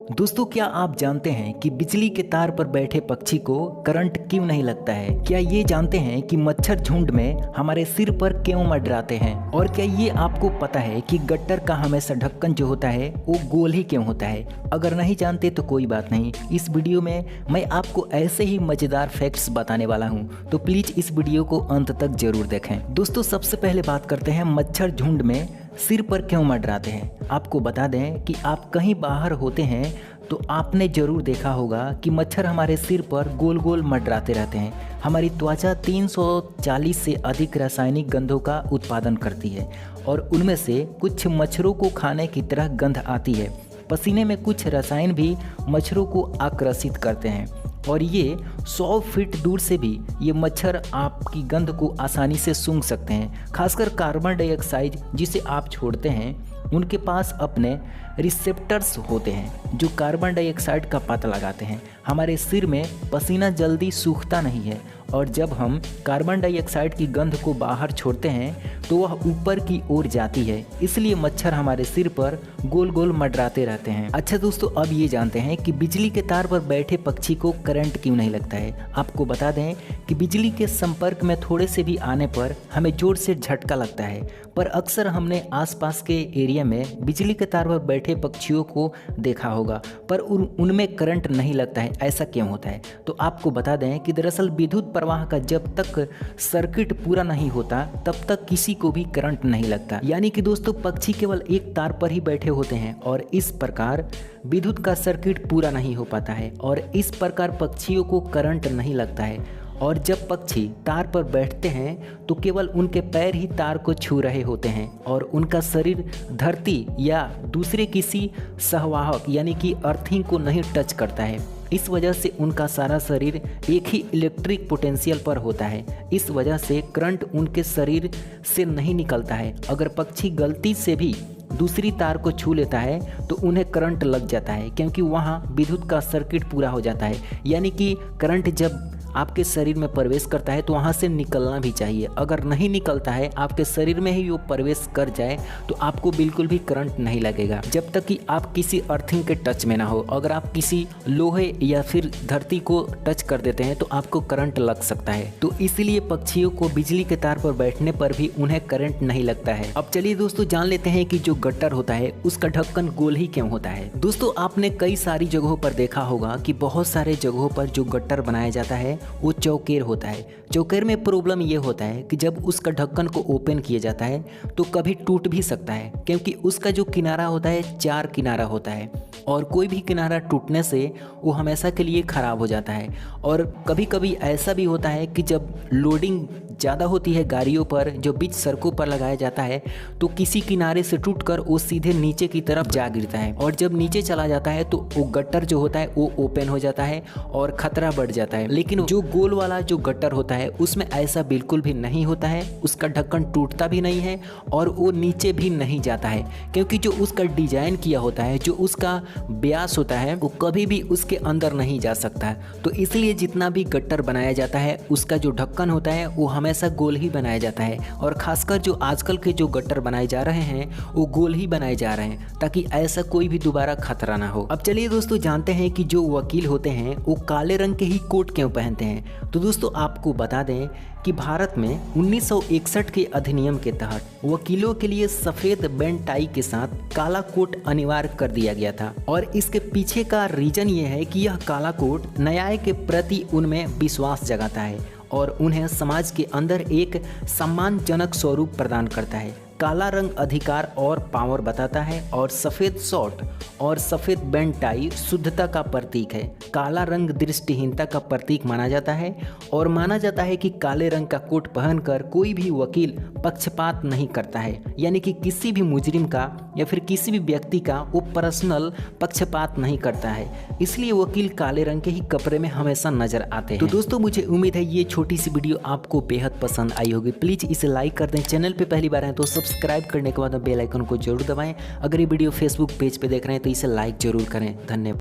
दोस्तों, क्या आप जानते हैं कि बिजली के तार पर बैठे पक्षी को करंट क्यों नहीं लगता है? क्या ये जानते हैं कि मच्छर झुंड में हमारे सिर पर क्यों मंडराते हैं? और क्या ये आपको पता है कि गट्टर का हमेशा ढक्कन जो होता है वो गोल ही क्यों होता है? अगर नहीं जानते तो कोई बात नहीं, इस वीडियो में मैं आपको ऐसे ही मजेदार फैक्ट्स बताने वाला हूँ, तो प्लीज इस वीडियो को अंत तक जरूर देखें। दोस्तों, सबसे पहले बात करते हैं मच्छर झुंड में सिर पर क्यों मंडराते हैं। आपको बता दें कि आप कहीं बाहर होते हैं तो आपने ज़रूर देखा होगा कि मच्छर हमारे सिर पर गोल गोल मंडराते रहते हैं। हमारी त्वचा 340 से अधिक रासायनिक गंधों का उत्पादन करती है और उनमें से कुछ मच्छरों को खाने की तरह गंध आती है। पसीने में कुछ रसायन भी मच्छरों को आकर्षित करते हैं और ये 100 फीट दूर से भी ये मच्छर आपकी गंध को आसानी से सूंघ सकते हैं। खासकर कार्बन डाइऑक्साइड जिसे आप छोड़ते हैं, उनके पास अपने रिसेप्टर्स होते हैं जो कार्बन डाइऑक्साइड का पता लगाते हैं। हमारे सिर में पसीना जल्दी सूखता नहीं है और जब हम कार्बन डाइऑक्साइड की गंध को बाहर छोड़ते हैं तो वह ऊपर की ओर जाती है, इसलिए मच्छर हमारे सिर पर गोल गोल मंडराते रहते हैं। अच्छा दोस्तों, अब ये जानते हैं कि बिजली के तार पर बैठे पक्षी को करंट क्यों नहीं लगता है। आपको बता दें कि बिजली के संपर्क में थोड़े से भी आने पर हमें जोर से झटका लगता है, पर अक्सर हमने आसपास के एरिया में बिजली के तार पर बैठे पक्षियों को देखा होगा पर उनमें करंट नहीं लगता है। ऐसा क्यों होता है? तो आपको बता दें कि दरअसल विद्युत प्रवाह का जब तक सर्किट पूरा नहीं होता तब तक किसी को भी करंट नहीं लगता। यानी कि दोस्तों, पक्षी केवल एक तार पर ही बैठे होते हैं और इस प्रकार विद्युत का सर्किट पूरा नहीं हो पाता है और इस प्रकार पक्षियों को करंट नहीं लगता है। और जब पक्षी तार पर बैठते हैं तो केवल उनके पैर ही तार को छू रहे होते हैं और उनका शरीर धरती या दूसरे किसी संवाहक यानी कि अर्थिंग को नहीं टच करता है। इस वजह से उनका सारा शरीर एक ही इलेक्ट्रिक पोटेंशियल पर होता है। इस वजह से करंट उनके शरीर से नहीं निकलता है। अगर पक्षी गलती से भी दूसरी तार को छू लेता है तो उन्हें करंट लग जाता है, क्योंकि वहाँ विद्युत का सर्किट पूरा हो जाता है। यानी कि करंट जब आपके शरीर में प्रवेश करता है तो वहाँ से निकलना भी चाहिए। अगर नहीं निकलता है, आपके शरीर में ही वो प्रवेश कर जाए तो आपको बिल्कुल भी करंट नहीं लगेगा जब तक कि आप किसी अर्थिंग के टच में ना हो। अगर आप किसी लोहे या फिर धरती को टच कर देते हैं तो आपको करंट लग सकता है। तो इसलिए पक्षियों को बिजली के तार पर बैठने पर भी उन्हें करंट नहीं लगता है। अब चलिए दोस्तों, जान लेते हैं कि जो गट्टर होता है उसका ढक्कन गोल ही क्यों होता है। दोस्तों, आपने कई सारी जगहों पर देखा होगा कि बहुत सारे जगहों पर जो गट्टर बनाया जाता है वो चौकेर होता है। चौकेर में प्रॉब्लम ये होता है कि जब उसका ढक्कन को ओपन किया जाता है तो कभी टूट भी सकता है, क्योंकि उसका जो किनारा होता है 4 किनारा होता है और कोई भी किनारा टूटने से वो हमेशा के लिए ख़राब हो जाता है। और कभी कभी ऐसा भी होता है कि जब लोडिंग ज़्यादा होती है गाड़ियों पर जो बीच सड़कों पर लगाया जाता है तो किसी किनारे से टूटकर वो सीधे नीचे की तरफ जा गिरता है और जब नीचे चला जाता है तो वो गट्टर जो होता है वो ओपन हो जाता है और खतरा बढ़ जाता है। लेकिन जो गोल वाला जो गट्टर होता है उसमें ऐसा बिल्कुल भी नहीं होता है। उसका ढक्कन टूटता भी नहीं है और वो नीचे भी नहीं जाता है, क्योंकि जो उसका डिजाइन किया होता है, जो उसका व्यास होता है, वो कभी भी उसके अंदर नहीं जा सकता है। तो इसलिए जितना भी गट्टर बनाया जाता है उसका जो ढक्कन होता है वो हमेशा गोल ही बनाया जाता है। और खासकर जो आजकल के जो गट्टर बनाए जा रहे हैं वो गोल ही बनाए जा रहे हैं ताकि ऐसा कोई भी दोबारा खतरा ना हो। अब चलिए दोस्तों, जानते हैं कि जो वकील होते हैं वो काले रंग के ही कोट क्यों पहनते हैं। तो दोस्तों, आपको बता दें कि भारत में 1961 के अधिनियम के तहत वकीलों के लिए सफेद बैंड टाई के साथ काला कोट अनिवार्य कर दिया गया था और इसके पीछे का रीजन ये है कि यह काला कोट न्याय के प्रति उनमें विश्वास जगाता है और उन्हें समाज के अंदर एक सम्मानजनक स्वरूप प्रदान करता है। काला रंग अधिकार और पावर बताता है और सफ़ेद शॉर्ट और सफ़ेद बैंड टाई शुद्धता का प्रतीक है। काला रंग दृष्टिहीनता का प्रतीक माना जाता है और माना जाता है कि काले रंग का कोट पहनकर कोई भी वकील पक्षपात नहीं करता है, यानी कि किसी भी मुजरिम का या फिर किसी भी व्यक्ति का वो पर्सनल पक्षपात नहीं करता है। इसलिए वकील काले रंग के ही कपड़े में हमेशा नजर आते हैं। तो दोस्तों, मुझे उम्मीद है ये छोटी सी वीडियो आपको बेहद पसंद आई होगी। प्लीज़ इसे लाइक कर दें। चैनल पे पहली बार हैं तो सब्सक्राइब करने के बाद बेल आइकन को जरूर दबाएं। अगर ये वीडियो फेसबुक पेज पे देख रहे हैं तो इसे लाइक जरूर करें। धन्यवाद।